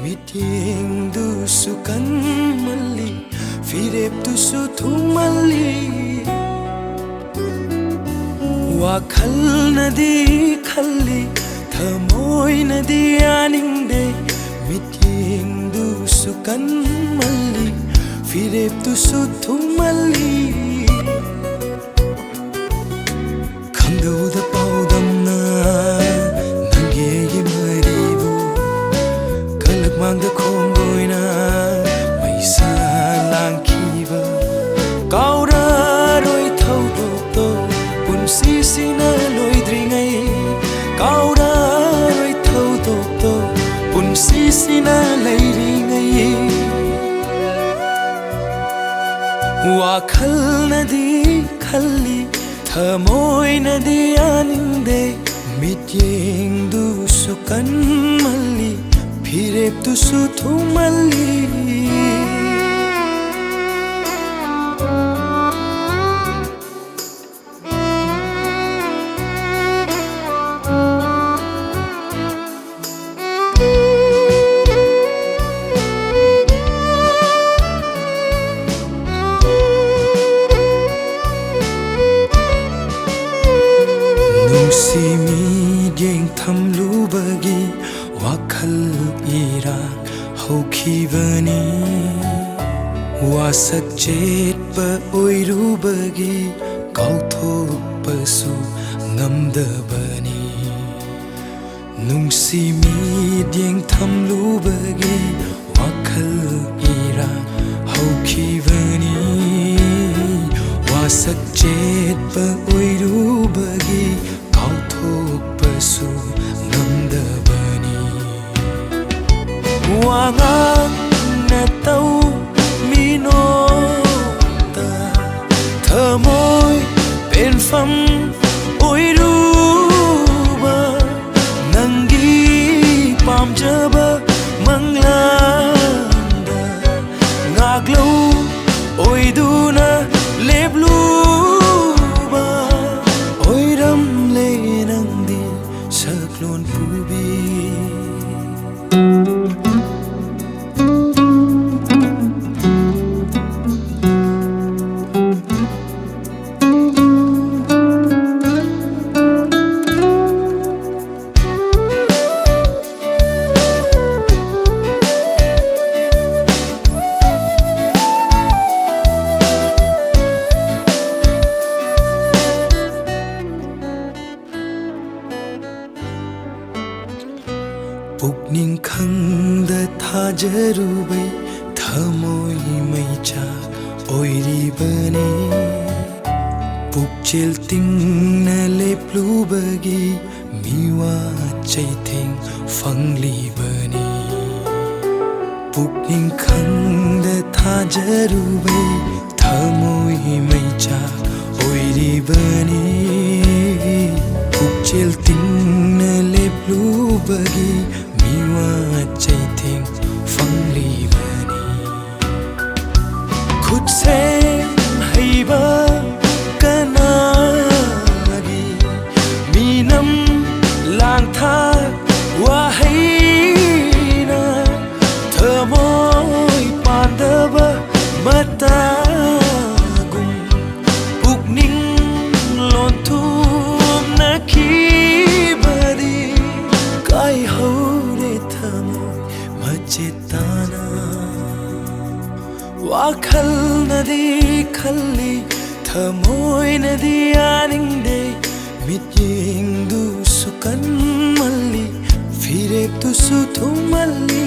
Miting du sukan mali firep tu su thum mali wakhal nadi khalli thamoi nadi aningde miting du sukan mali firep tu su thum mali khangdo da paudam na nange ye maribu kalak mang da khong goina maisa lang kiba kaura roi thau do to punsi sina loi dringai kaura roi thau do to punsi sina lai ringai wakhal nadi khalli thamoi nadi aningde mityeng du sukan mali firep tu su thum mali si mi ding tham lu bagi wakhal ira hau khibani wasak jet pa oiru bagi kau tho pasu ngamda bani nung si mi ding tham lu bagi wakhal ira hau khibani wasak jet pa oiru bagi pasu ngamda bani wangang na tau mino ta thamoi pen pham oi ru ba nangi pam jaba mangla da ngaklo oi du na leblu saklon pubi pukning khangda thajaru bai thamoi mai cha oiri bani pukchel ting na leplu bagi miwa chaitheng fangli bani pukning khangda thajaru bai thamoi mai cha oiri bani pukchel ting na leplu bagi miwa chaitheng fangli bani khut se haiba kanagi minam lang tha wa haina thamoi pandaba mata gum pukning lon thum na khi bari kai ho chetana wakhal nadi khalli thamoi nadi aningde mityeng du sukan mali firep tu su thum mali